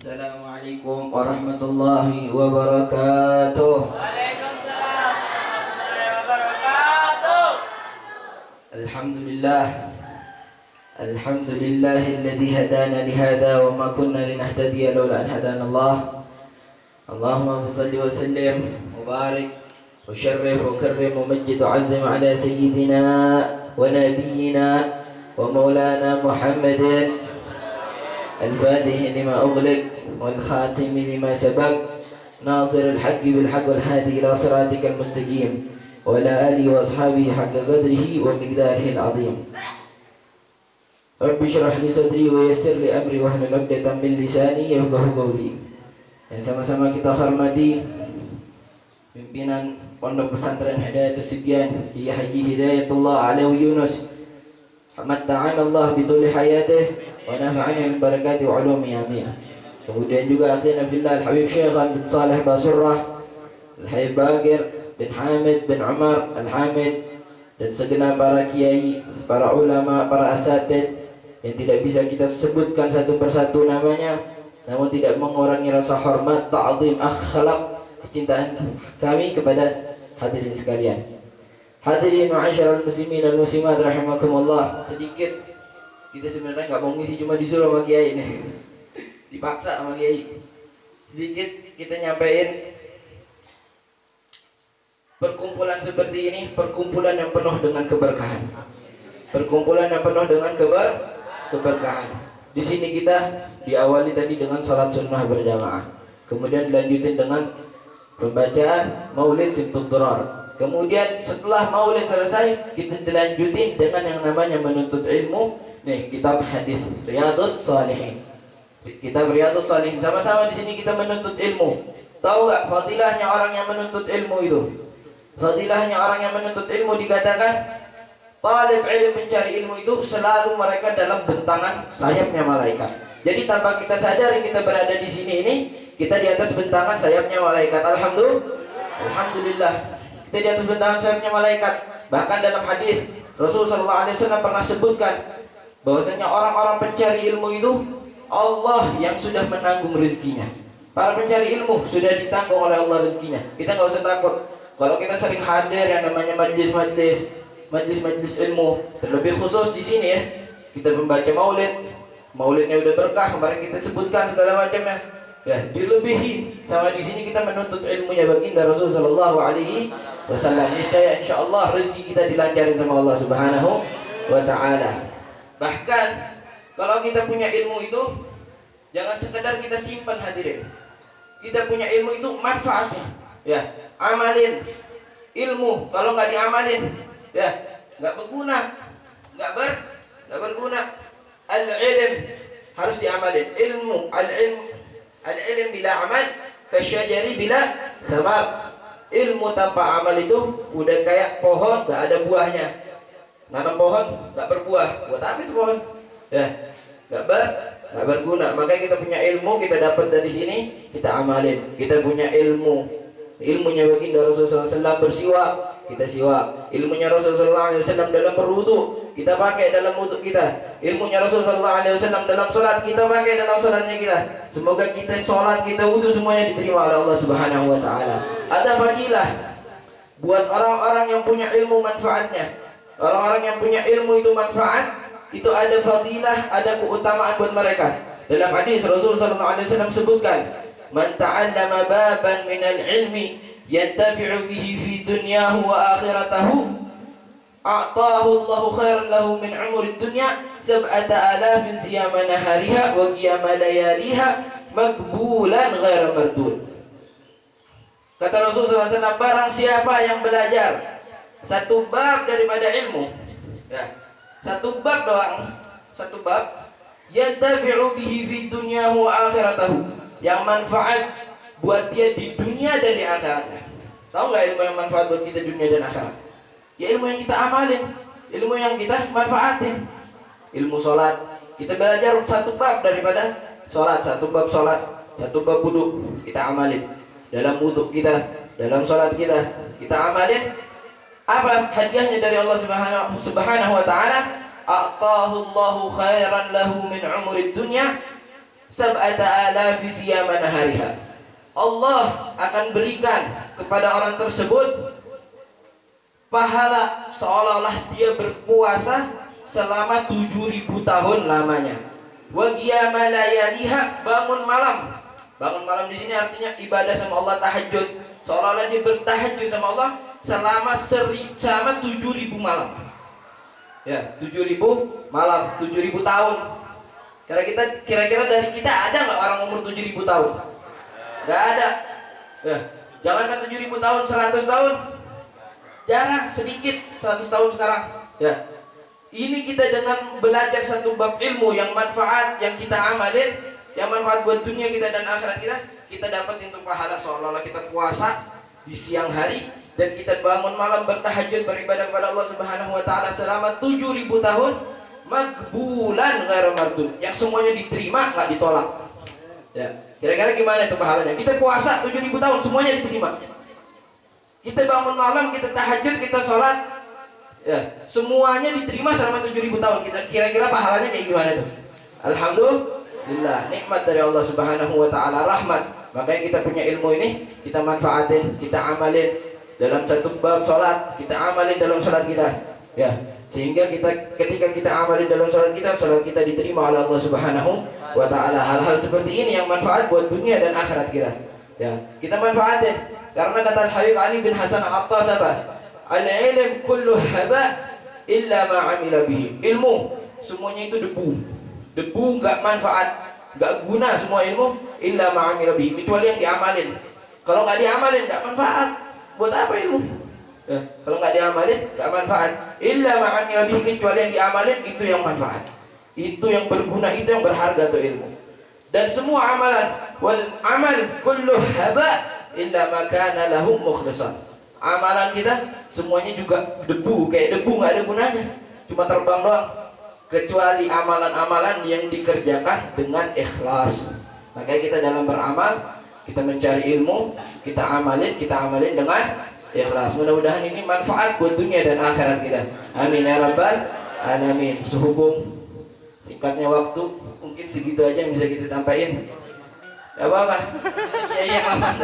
Assalamualaikum warahmatullahi wabarakatuh. Waalaikumsalam warahmatullahi wabarakatuh. Alhamdulillah. Alhamdulillahilladzi hadana lihada wa ma kunna linahtadiya laula an hadana Allah. Allahumma shalli wa sallim wa barik wa syarrif wa karrim wa majjid wa 'azzim ala sayyidina wa nabiyyina wa maulana Muhammadin الفاتح لما أغلق والخاتم لما سبق ناصر الحق بالحق والهادي إلى صراطك المستقيم وعلى آله وأصحابه حق قدره ومقداره العظيم. رب اشرح لي صدري ويسر لي أمري واحلل عقدة من لساني يفقهوا قولي. Yang sama-sama kita hormati pimpinan Pondok Pesantren Hidayatus Sibyan Kiai Haji Hidayatullah Alawi Yunus. Matta'ana Allah bituli hayatih wa nafa'ana min barakati wa ulumi amin. Kemudian juga akhirnya fillah Al-Habib Syekhan bin Saleh Basurrah, Al-Habib Bagir bin Hamid bin Umar Al-Hamid, dan segenap para kiai, para ulama, para asatid yang tidak bisa kita sebutkan satu persatu namanya, namun tidak mengurangi rasa hormat, ta'zim, akhlak, kecintaan kami kepada hadirin sekalian. Hadirin ma'asyiral muslimin dan muslimat rahimakumullah. Sedikit kita sebenarnya nggak mau ngisi, cuma disuruh sama kiai ini. Dipaksa sama kiai. Sedikit kita nyampein perkumpulan seperti ini, perkumpulan yang penuh dengan keberkahan. Perkumpulan yang penuh dengan keberkahan. Di sini kita diawali tadi dengan salat sunnah berjamaah. Kemudian dilanjutin dengan pembacaan Maulid Simtud Durar. Kemudian setelah maulid selesai, kita dilanjutin dengan yang namanya menuntut ilmu. Nih, kitab hadis Riyadhus Shalihin. Kitab Riyadhus Shalihin. Sama-sama di sini kita menuntut ilmu. Tahu gak fadilahnya orang yang menuntut ilmu itu? Fadilahnya orang yang menuntut ilmu dikatakan talib ilmu, mencari ilmu itu selalu mereka dalam bentangan sayapnya malaikat. Jadi tanpa kita sadari kita berada di sini ini, kita di atas bentangan sayapnya malaikat. Alhamdulillah. Kita di atas bentangan sayapnya malaikat. Bahkan dalam hadis Rasulullah SAW pernah sebutkan bahwasanya orang-orang pencari ilmu itu Allah yang sudah menanggung rezekinya. Para pencari ilmu sudah ditanggung oleh Allah rezekinya. Kita nggak usah takut. Kalau kita sering hadir yang namanya majlis-majlis ilmu, terlebih khusus di sini ya, kita membaca maulid, maulidnya udah berkah, kemarin kita sebutkan segala macamnya. Ya, dilebihi sama di sini kita menuntut ilmunya baginda Rasul sallallahu alaihi wasallam. Niscaya insyaallah rezeki kita dilancarin sama Allah Subhanahu wa taala. Bahkan kalau kita punya ilmu itu jangan sekedar kita simpan hadirin. Kita punya ilmu itu manfaatnya. Ya, amalin ilmu. Kalau nggak diamalin, ya nggak berguna, nggak berguna. Al-ilm harus diamalin. Al-ilm bila amal kasyajari bila thamar. Ilmu tanpa amal itu udah kayak pohon gak ada buahnya. Nanam pohon gak berbuah, buat apa itu pohon? Ya, gak berguna. Makanya kita punya ilmu, kita dapat dari sini, kita amalin. Kita punya ilmunya baginda Rasulullah SAW bersiwak, kita siwak. Ilmunya Rasulullah SAW dalam berwudu, kita pakai dalam wudu kita. Ilmunya Rasulullah SAW dalam sholat, kita pakai dalam sholatnya kita. Semoga kita sholat, kita wudu semuanya diterima oleh Allah Subhanahu wa taala. Ada fadilah buat orang-orang yang punya ilmu manfaatnya. Orang-orang yang punya ilmu itu manfaat, itu ada fadilah, ada keutamaan buat mereka. Dalam hadis Rasulullah SAW sebutkan, man ta'allama baban minal ilmi yantafi'u bihi fi dunyahu wa akhiratahu a'tahu Allahu khairan lahu min umuri dunya 7,000 siyama nahariha wa qiyama layaliha makbulan ghaira mardud. Kata Rasulullah SAW, barang siapa yang belajar satu bab daripada ilmu, ya, satu bab doang, satu bab, yantafi'u bihi fi dunyahu wa akhiratahu, yang manfaat buat dia di dunia dan di akhiratnya. Tahu nggak ilmu yang manfaat buat kita dunia dan akhirat? Ya ilmu yang kita amalin, ilmu yang kita manfaatin. Ilmu sholat, kita belajar satu bab daripada sholat, satu bab wudu, kita amalin. Dalam wudu kita, dalam sholat kita amalin. Apa hadiahnya dari Allah Subhanahu wa taala? A'tahu Allahu khairan lahu min umuri dunya sab'ata alafi siyaman hariha. Allah akan berikan kepada orang tersebut pahala seolah-olah dia berpuasa selama 7.000 tahun lamanya. Wa qiyama layaliha, bangun malam. Bangun malam di sini artinya ibadah sama Allah, tahajud. Seolah-olah dia bertahajud sama Allah selama 7.000 malam. Ya, 7.000 malam, 7.000 tahun. Kira-kira dari kita ada nggak orang umur 7.000 tahun? Nggak ada. Ya, jangankan 7.000 tahun, 100 tahun. Jarang, sedikit 100 tahun sekarang. Ya. Ini kita dengan belajar satu bab ilmu yang manfaat, yang kita amalin, yang manfaat buat dunia kita dan akhirat kita dapat untuk pahala seolah-olah kita puasa di siang hari dan kita bangun malam bertahajud beribadah kepada Allah Subhanahu wa taala selama 7.000 tahun, makbulan ghairu mardud, yang semuanya diterima, nggak ditolak. Ya. Kira-kira gimana itu pahalanya? Kita puasa 7.000 tahun semuanya diterima. Kita bangun malam, kita tahajud, kita sholat, ya, semuanya diterima selama 7.000 tahun. Kita kira-kira pahalanya kayak gimana tuh? Alhamdulillah, nikmat dari Allah Subhanahu wa taala, rahmat. Makanya kita punya ilmu ini, kita manfaatin, kita amalin dalam satu bab sholat, kita amalin dalam sholat kita. Ya, sehingga ketika kita amalin dalam sholat kita diterima oleh Allah Subhanahu wa taala. Hal-hal seperti ini yang manfaat buat dunia dan akhirat kita. Ya, kita manfaatin. Karena kata Habib Ali bin Hasan Al-Attas apa? Al-ilm kullu haba illa ma amila bihi. Ilmu semuanya itu debu. Debu enggak manfaat, enggak guna semua ilmu illa ma amila bihi, kecuali yang diamalin. Kalau enggak diamalin enggak manfaat. Buat apa ilmu? Ya, kalau enggak diamalin enggak manfaat. Illa ma amila bihi, kecuali yang diamalin itu yang manfaat. Itu yang berguna, itu yang berharga tuh ilmu. Dan semua amalan, wal amal kullu haba illa ma kana lahu mukhlishan. Amalan kita semuanya juga debu, kayak debu, nggak ada gunanya, cuma terbang doang. Kecuali amalan-amalan yang dikerjakan dengan ikhlas. Makanya kita dalam beramal, kita mencari ilmu, kita amalin dengan ikhlas. Mudah-mudahan ini manfaat buat dunia dan akhirat kita. Amin ya rabbal alamin. Sehubung singkatnya waktu, mungkin segitu aja yang bisa kita sampaikan. Gak apa-apa. Ya aman.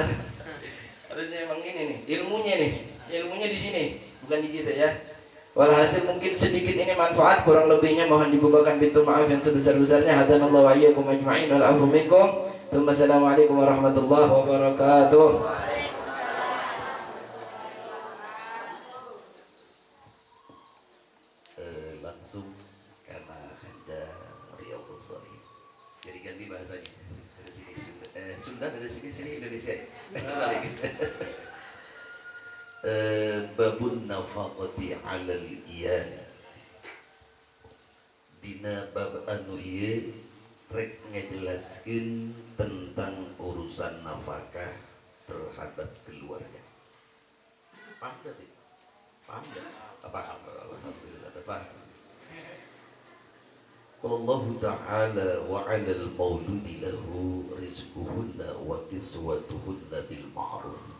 Harusnya emang ini nih, ilmunya di sini, bukan di kita ya. Walhasil mungkin sedikit ini manfaat, kurang lebihnya mohon dibukakan pintu maaf yang sebesar-besarnya. Hadanallahu wa iyyakum ajma'in wal afu minkum. Assalamualaikum warahmatullahi wabarakatuh. Langsung karena hanya Riyadhus Shalihin. Jadi ganti bahasanya. Dari sini Sunda dari sini Indonesia. Balik. Babun nafaqati 'alal iyal. Dina bab anu ieu rek ngajelaskeun tentang urusan nafkah terhadap keluarga. Paham tadi? Paham. Alhamdulillah paham. Allah Ta'ala wa 'alal mauludi lahu rizquhunna wa kiswatuhunna bil ma'ruf.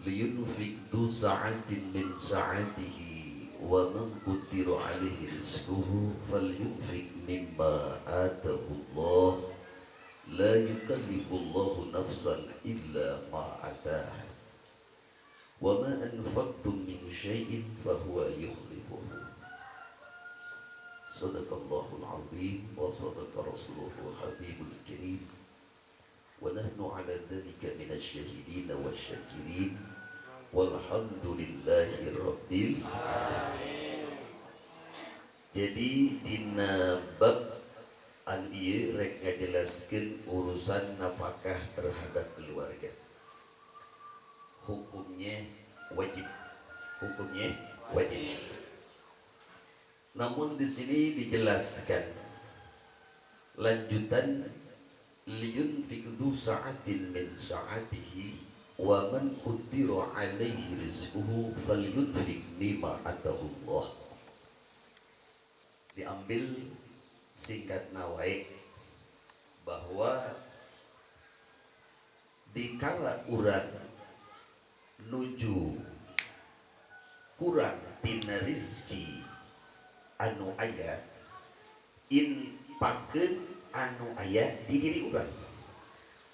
Liyunfiq du sa'atin min sa'atihi wa man qudira 'alaihi rizquhu falyunfiq mimma atahu Allah. La yukallifu Allahu nafsan illa ma ataha. Wa ma anfaqtum min syai'in fahuwa yukhlifuhu. Sadaqallahul azim wa sadaqa rasuluhu habibul karim. ونحن على ذلك من الشاهدين والشاكرين والحمد لله رب العالمين. Jadi dina bab an ieu rek ngajelaskeun urusan nafkah terhadap keluarga. Hukumnya wajib. Namun di sini dijelaskan lanjutan liyunfiq du sa'atin min sa'atihi wa man qudira 'alaihi rizquhu falyunfiq mimma atahu Allah. Diambil singkat nawai bahwa dikala urang nuju kurang tina rizki anu aya in pakeun anu aya di diri urang.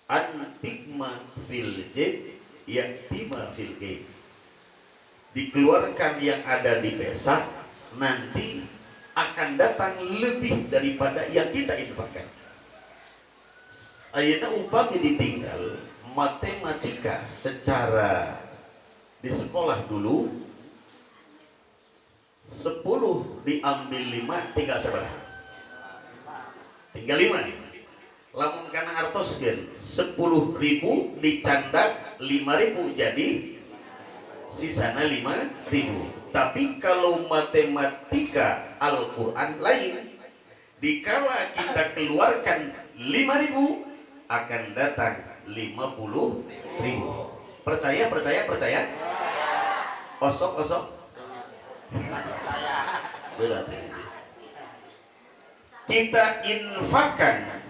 Anfikma fil jib yaktima fil ghaib. Dikeluarkan yang ada di pesak, nanti akan datang lebih daripada yang kita infakkan. Ayeuna upami ditinggal matematika secara di sekolah dulu 10 diambil 5 tinggal seberapa? Tinggal 5. Lamun kana artoskeun 10.000 dicandak 5.000 jadi sisana 5.000. Tapi kalau matematika Al-Qur'an lain, dikala kita keluarkan 5.000 akan datang 50.000. Percaya? Osok. Berarti kita infakkan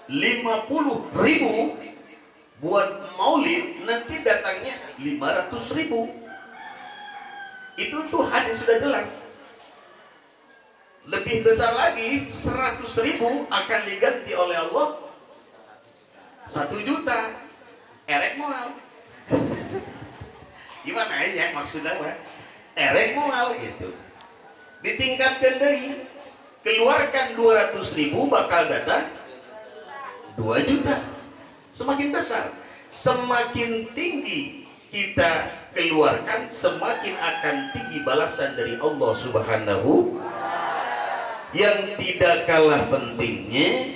50.000 buat maulid, nanti datangnya 500.000. Itu hadis sudah jelas. Lebih besar lagi 100.000 akan diganti oleh Allah 1 juta. Erek moal. Gimana aja maksudnya Pak? Erek moal gitu. Ditingkatkan deui. Keluarkan 200.000 bakal datang 2 juta. Semakin besar, semakin tinggi kita keluarkan, semakin akan tinggi balasan dari Allah Subhanahu. Yang tidak kalah pentingnya,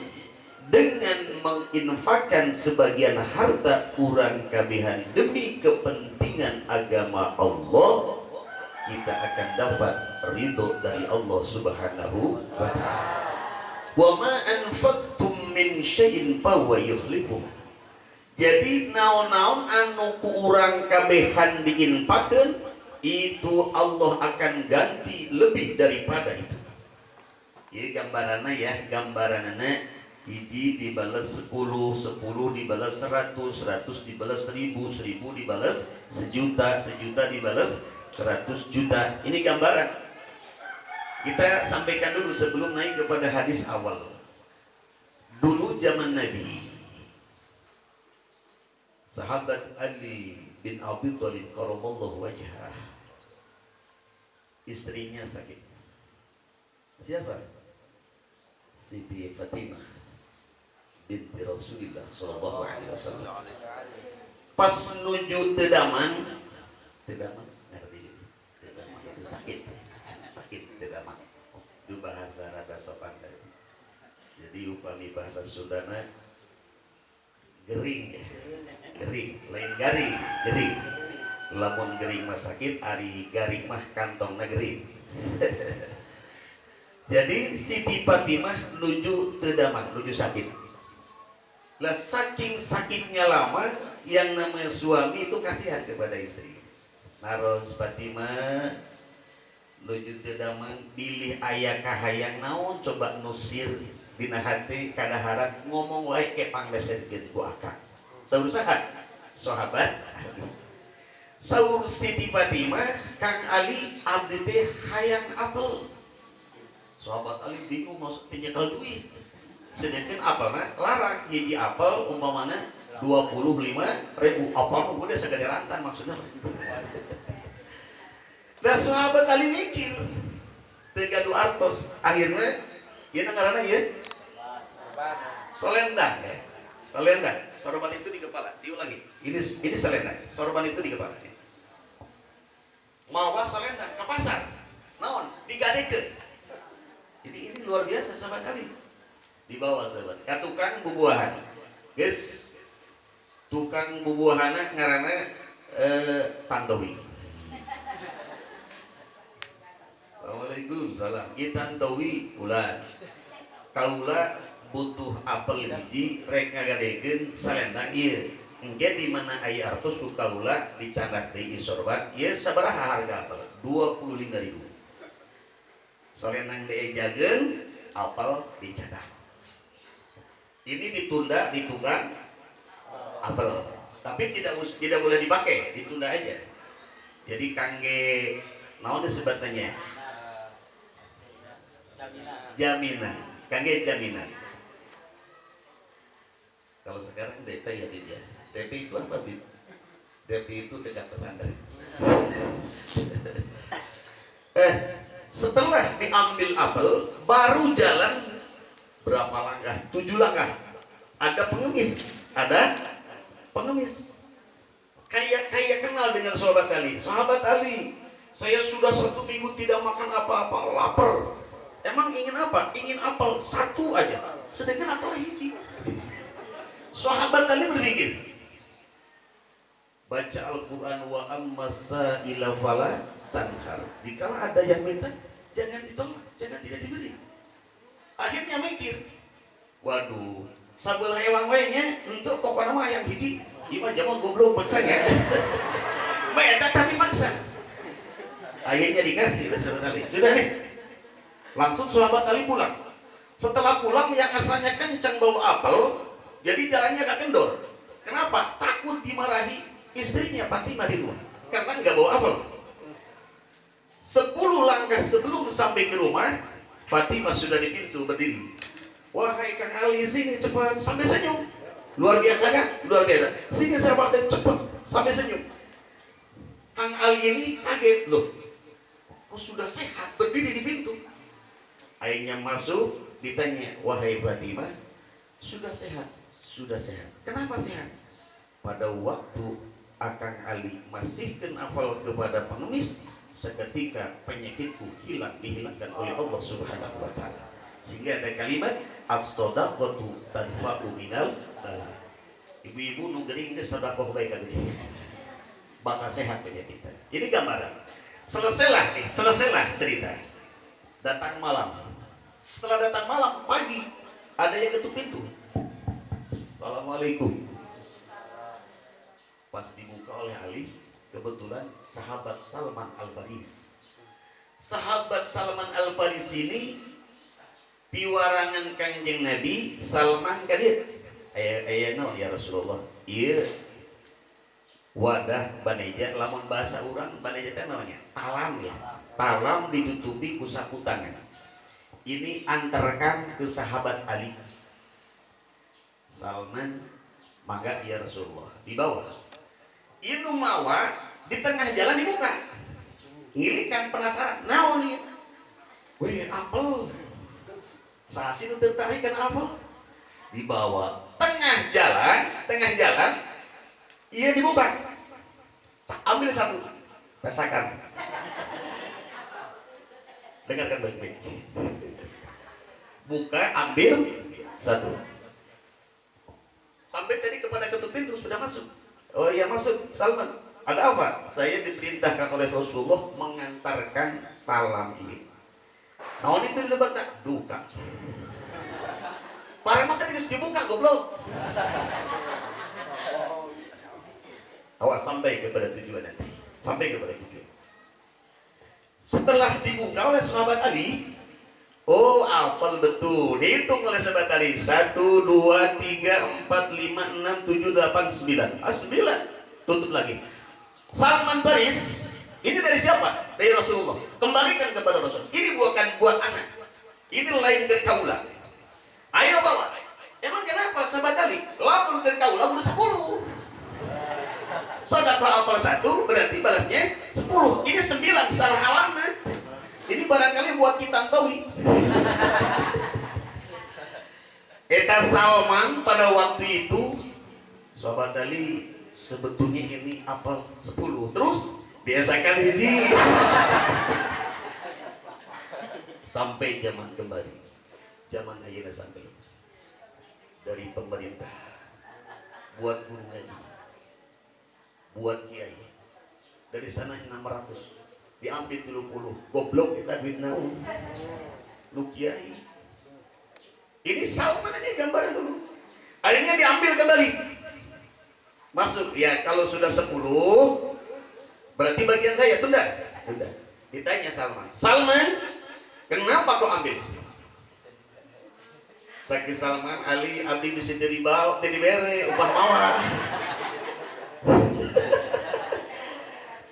dengan menginfakkan sebagian harta urang kabehan demi kepentingan agama Allah, kita akan dapat ridho dari Allah Subhanahu wa ta'ala. Wa ma anfaqtum min syai'in fa huwa yukhlifuh. Jadi naon-naon anu ku urang kabehan diinfakkeun, itu Allah akan ganti lebih daripada itu. Ieu gambaranna ya, gambaranna hiji dibalas 10, 10 dibalas 100, 100 dibalas 1000, 1000 dibalas sejuta, sejuta dibalas 100 juta. Ini gambaran. Kita sampaikan dulu sebelum naik kepada hadis awal. Dulu zaman Nabi, sahabat Ali bin Abi Thalib karramallahu wajhah, istrinya sakit. Siapa? Siti Fatimah binti Rasulullah sallallahu alaihi wasallam. Pas nuju tedaman itu sakit tedaman. Itu bahasa rada sopan saya. Jadi upami bahasa Sundana gering ya. Gering, lain garing, gering. Lamun gering mah sakit, ari garing mah kantongna gering. Jadi Siti Fatimah nuju tedaman, nuju sakit. Lah saking sakitnya lama, yang namanya suami itu kasihan kepada istri. Naros Fatimah nuju tedaman, pilih ayah kahayang naon coba nusir dina hati kadaharan ngomong wae ke panglesetkeun ku akang. Saur saha? Sahabat. Saur Siti Fatimah, Kang Ali abdi teh hayang apel. Sahabat Ali bingung maksud tinyekel duit. Sedangkan apelna larang, hiji apel umpamana 25.000, apel nu gede sagede rantan maksudnya. Nah sahabat Ali mikir teu gaduh artos, akhirnya ieu ngaranna ieu selendang ya. Selendang, sorban itu di kepala. Diulangi. Ini selendang, sorban itu di kepala. Mawa selendang ke pasar. Naon? Digadekeun. Ini luar biasa sahabat Ali. Dibawa sahabat ka tukang bubuahan. Geus tukang bubuahanna ngaranna Tantowi. Assalamualaikum, salam. Ieu Tantowi ulah. Kaula butuh apel hiji rek ngagadekeun salendang ieu. Engke di mana aya artos ku kaula dicandak deui sorban. Ieu sabaraha harga apel? 25.000. Salendang diejageun, apel dicandak. Ini ditunda di tukang apel. Tapi tidak boleh dipakai, ditunda aja. Jadi kangge naon disebutannya? Jaminan. Kangge jaminan. Kalau sekarang DP ya dia. DP itu apa, Bib? DP itu dekat pesantren. Setelah diambil apel, baru jalan berapa langkah? 7 langkah. Ada pengemis, ada pengemis. Kayak kenal dengan sahabat Ali. Sahabat Ali, saya sudah 1 minggu tidak makan apa-apa, lapar. Emang ingin apa? Ingin apel 1 aja. Sedangkan apel hiji. Sahabat Ali berpikir, baca Al-Quran wa amma sa'ila fala tanhar. Dikala ada yang minta, jangan ditolak, jangan tidak diberi. Akhirnya mikir, waduh, sabelah ewang wenya untuk pokoknya mah yang hiji, gimana jaman goblok maksanya. Mereka tapi maksa. Akhirnya dikasih sahabat Ali. Sudah nih, langsung sahabat Ali pulang. Setelah pulang yang asalnya kencang bau apel, jadi jalannya gak kendor. Kenapa? Takut dimarahi istrinya Fatimah di rumah karena nggak bawa apel. 10 langkah sebelum sampai ke rumah, Fatimah sudah di pintu berdiri. Wahai Kang Ali, sini cepat, sampai senyum. Luar biasa kan? Luar biasa. Sini sahabatnya cepat, sampai senyum. Kang Ali ini kaget, loh, kok sudah sehat berdiri di pintu. Akhirnya masuk, ditanya, wahai Fatimah, sudah sehat? Sudah sehat. Kenapa sehat? Pada waktu Akang Ali masihkan hafal kepada pengemis, seketika penyakitku dihilangkan oleh Allah Subhanahu wa taala. Sehingga ada kalimat as-shadaqatu tanfa'u minal bala. Ibu-ibu nu geuning geus sedekah bae ka gede. Bakal sehat penyakitnya. Ini gambaran. Selesailah cerita. Datang malam. Setelah datang malam, pagi ada yang ketuk pintu. Assalamualaikum. Pas dibuka oleh Ali, kebetulan sahabat Salman Al-Farisi. Sahabat Salman Al-Farisi ini piwarangan Kanjeng Nabi. Salman kadir aya no ya Rasulullah. Ieu wadah baneja, lamun bahasa urang baneja teh namanya talam ya. Talam ditutupi ku sapu tangan. Ini antarkan ke sahabat Ali. Salman, mangga ya Rasulullah, di bawah. Inu mawa di tengah jalan dibuka. Ngilikan penasaran, naon nih? Weh, apel. Sasi nu tertarikan apel. Dibawa tengah jalan, iya dibuka. Ambil 1, rasakan. Dengarkan baik-baik. Buka, ambil 1. Sampai tadi kepada ketuk pintu sudah masuk. Oh iya masuk, Salman. Ada apa? Saya diperintahkan oleh Rasulullah mengantarkan talam ini. Nah ini tuh lebat tak? Duka. Para mata ini dibuka, goblok. Awas sampai kepada tujuan nanti. Sampai kepada tujuan. Setelah dibuka oleh sahabat Ali, oh, hafal betul. Dihitung oleh sahabat Ali. 1, 2, 3, 4, 5, 6, 7, 8, 9. 9. Tutup lagi. Salman Faris, ini dari siapa? Dari Rasulullah. Kembalikan kepada Rasul. Ini bukan buat anak. Ini lain dari kaula. Ayo bawa. Emang kenapa sahabat Ali? Lapor dari kaula udah 10. Sedekah apal 1 berarti balasnya 10. Ini 9, salah alamat. Ini barangkali buat kita tahu. Eta Salman pada waktu itu, sahabat Ali sebetulnya ini apal 10. Terus biasakan hiji. Sampai zaman kembali. Zaman ayeuna sampai. Dari pemerintah buat guru ngaji, buat kiai. Dari sana 600. Diambil 30, goblok kita duit naon lu kiai. Ini Salman ini gambaran dulu. Akhirnya diambil kembali, masuk ya. Kalau sudah 10 berarti bagian saya tunda. Ditanya Salman, kenapa kau ambil? Sakit Salman, Ali abdi bisa jadi bawa, jadi bere upah mawar.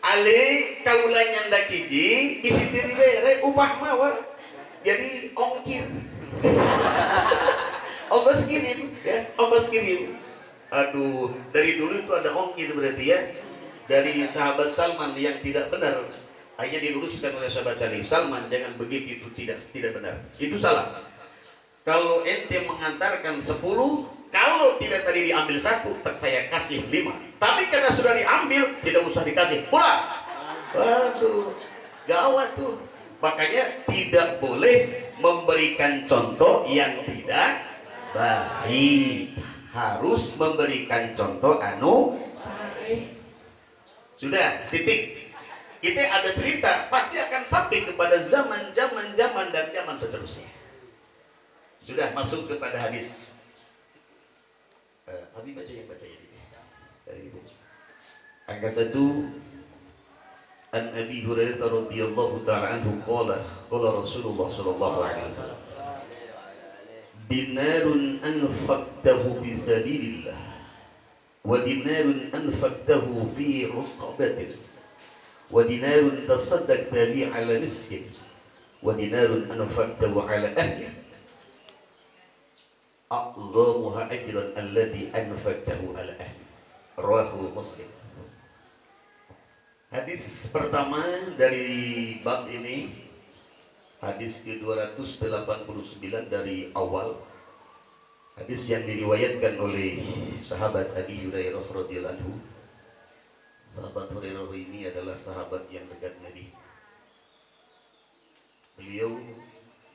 Ali kaula nyandak hiji bisi diri bere upah mawar jadi ongkir. Ongkos kirim ya, ongkos kirim. Aduh, dari dulu itu ada ongkir berarti ya. Dari sahabat Salman yang tidak benar, akhirnya diluruskan oleh sahabat Ali. Salman, jangan begitu, itu tidak benar. Itu salah. Kalau ente mengantarkan 10, kalau tidak tadi diambil 1, tak saya kasih 5. Tapi karena sudah diambil, tidak usah dikasih. Pulang. Waduh, gawat tuh. Makanya tidak boleh memberikan contoh yang tidak baik. Harus memberikan contoh anu sare. Sudah, titik. Kita ada cerita, pasti akan sampai kepada zaman dan zaman seterusnya. Sudah masuk kepada hadis. Abi baca yang baca ini. Angka 1. An Abi Hurairah radhiyallahu ta'ala anhu qala Rasulullah sallallahu alaihi wasallam, dinarun anfaqtahu fi sabilillah wa dinarun anfaqtahu fi ruqabatin wa dinarun tasaddaqta bi 'ala miskin wa dinarun anfaqtahu 'ala ahli a'dhamuha ajran alladhi anfaqtahu 'ala ahli. Rawahu Muslim. Hadis pertama dari bab ini, hadis ke-289 dari awal. Hadis yang diriwayatkan oleh sahabat Abi Hurairah radhiyallahu anhu. Sahabat Hurairah ini adalah sahabat yang dekat Nabi. Beliau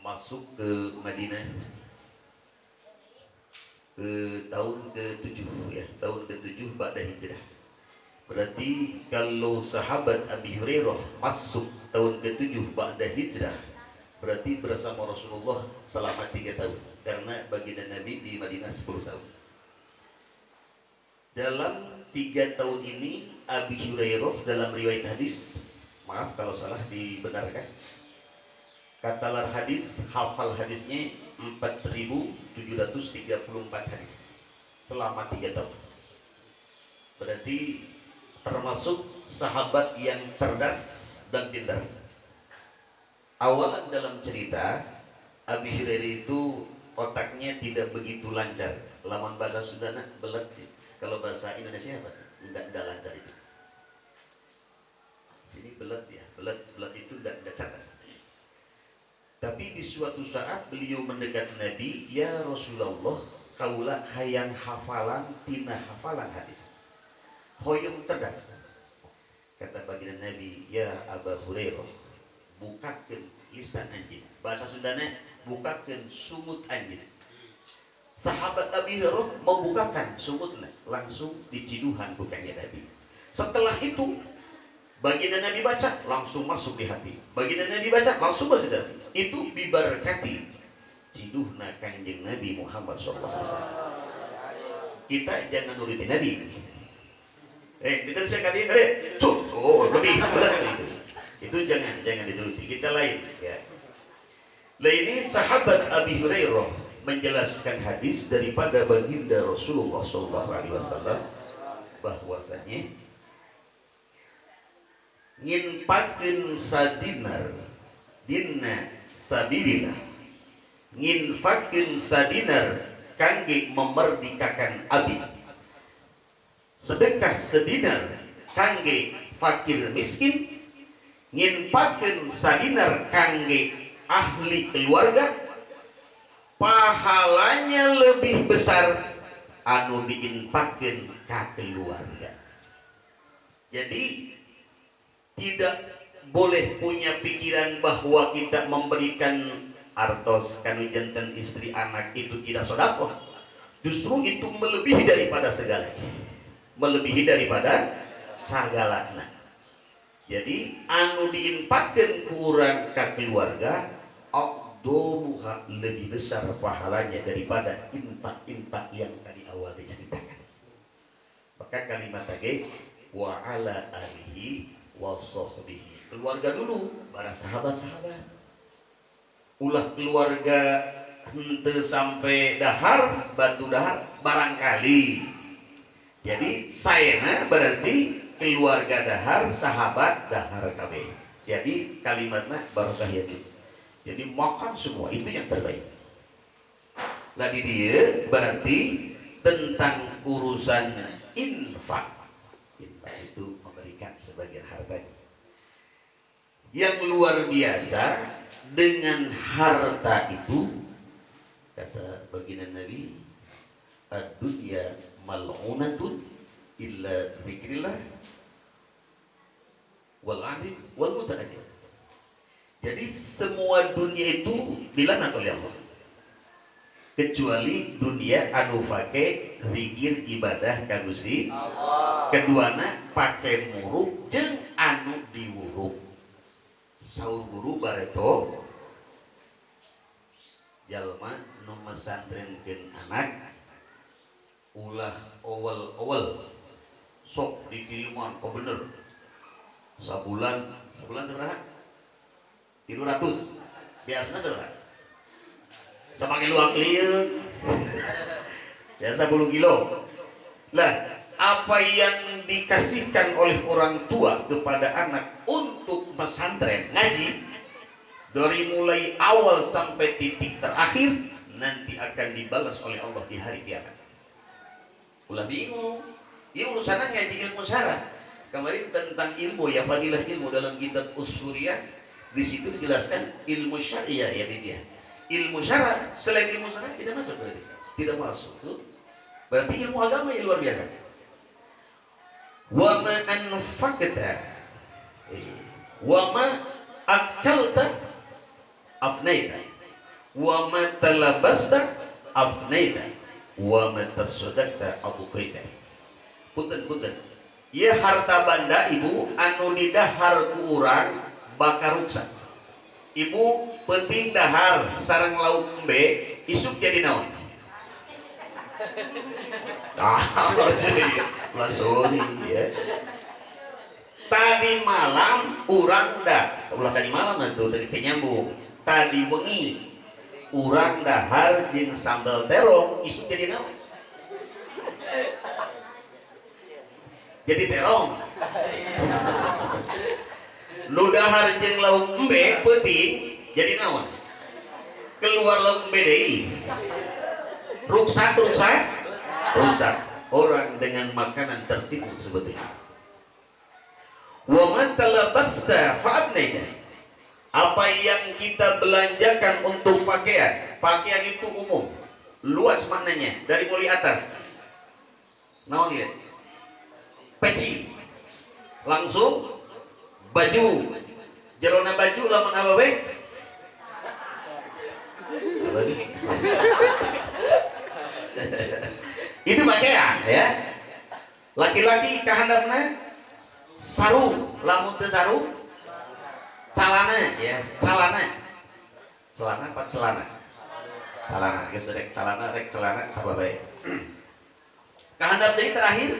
masuk ke Madinah ke tahun ke-7 ya, tahun ke-7 ba'da hijrah. Berarti kalau sahabat Abi Hurairah masuk tahun ke-7 ba'da hijrah, berarti bersama Rasulullah selama 3 tahun. Karena baginda Nabi di Madinah 10 tahun. Dalam 3 tahun ini Abi Hurairah dalam riwayat hadis, maaf kalau salah dibenarkan, katalar hadis, hafal hadisnya 4.734 hadis selama 3 tahun. Berarti termasuk sahabat yang cerdas dan pintar. Awalan dalam cerita, Abi Hurairah itu otaknya tidak begitu lancar. Lamun bahasa Sundana belet. Kalau bahasa Indonesia apa? Enggak lancar itu. Sini belet ya, belet itu enggak cerdas. Tapi di suatu saat beliau mendekat Nabi, ya Rasulullah, kaulah hayang hafalan tina hafalan hadis. Hoyong cerdas. Kata baginda Nabi, ya Abu Hurairah, bukakan lisan anjing. Bahasa Sundana, bukakan sumut anjing. Sahabat Abi Hurairah membukakan sumutnya, langsung diciduhan bukannya Nabi. Setelah itu baginda Nabi baca, langsung masuk di hati. Baginda Nabi baca, langsung masuk di hati. Itu bibarakati ciduhna kanjeng Nabi Muhammad SAW. Kita jangan nurutin Nabi. Kita sekali lebih berat itu jangan dituruti. Kita lain ya. Lah ini sahabat Abi Hurairah menjelaskan hadis daripada baginda Rasulullah SAW bahwasanya nginfakeun sadinar dina sabilillah, nginfakeun sadinar kangge memerdekakan abid, sedekah sedinar kangge fakir miskin, nginfakeun sadinar kangge ahli keluarga, pahalanya lebih besar anu diinfakeun ka keluarga. Jadi tidak boleh punya pikiran bahwa kita memberikan artos kanu jantan istri anak itu tidak sedekah. Justru itu melebihi daripada segalanya. Melebihi daripada segalanya. Jadi anu diinfakkeun ku urang ka keluarga aqdamuha lebih besar pahalanya daripada infak-infak yang tadi awal diceritakan. Maka kalimat tadi wa ala alihi wa sahbihi. Keluarga dulu, para sahabat-sahabat. Ulah keluarga henteu sampai dahar, batu dahar barangkali. Jadi saena berarti keluarga dahar, sahabat dahar kabeh. Jadi kalimatnya barokah ya gitu. Jadi makan semua itu yang terbaik. Lah di dia berarti tentang urusan infak. Infak itu memberikan sebagian harta. Yang luar biasa dengan harta itu, kata baginda Nabi, ad-dunya mal'unatun illa dzikrillah wal 'alim wal muta'addid. Jadi semua dunia itu dilaknat oleh Allah, kecuali dunia anu fake zikir ibadah ka Gusti Allah. Keduana pake muruk jeung anu diwuruk. Saur guru bareto jalma nu mesantrenkeun anak ulah awal sok dikiriman kok bener sabulan seberapa 300 biasanya seberapa semakin luang lieu biasa 10 kilo lah. Apa yang dikasihkan oleh orang tua kepada anak untuk pesantren ngaji dari mulai awal sampai titik terakhir nanti akan dibalas oleh Allah di hari kiamat. Ulah bingung, ini urusannya ngaji ilmu syara. Kemarin tentang ilmu ya, fadilah ilmu dalam kitab Usuliyah, di situ dijelaskan ilmu syariah ya dia. Ilmu syara selain ilmu syara tidak masuk berarti. Tidak masuk tuh. Berarti ilmu agama yang luar biasa. Wa ma anfaqta wa ma akalta afnaita wa ma talabasta afnaita wa ma tasaddaqta abuqaita. Punten ieu harta banda ibu anu didahar ku urang bakar ruksak. Ibu penting dahar sareng lauk embe isuk jadi naon? Sorry ya. Tadi malam urang dah, ulah tadi malam itu tadi nyambung. Tadi wengi urang dahar jeung sambal terong isuk jadi naon? Jadi terong. Nu dahar jeung lauk embe peuting jadi naon? Keluar lauk embe deui. Rusak. Orang dengan makanan tertipu sebetulnya. Wa man talabasta fa'abnaita. Apa yang kita belanjakan untuk pakaian, pakaian itu umum, luas maknanya dari mulai atas. Naon ya? Peci. Langsung baju. Jerona baju lamun awewe. Itu pakaian ya. Laki-laki kahandapna sarung, lamun teu sarung calana ya, celana apa celana geus rek celana sababae. Kahandap deui terakhir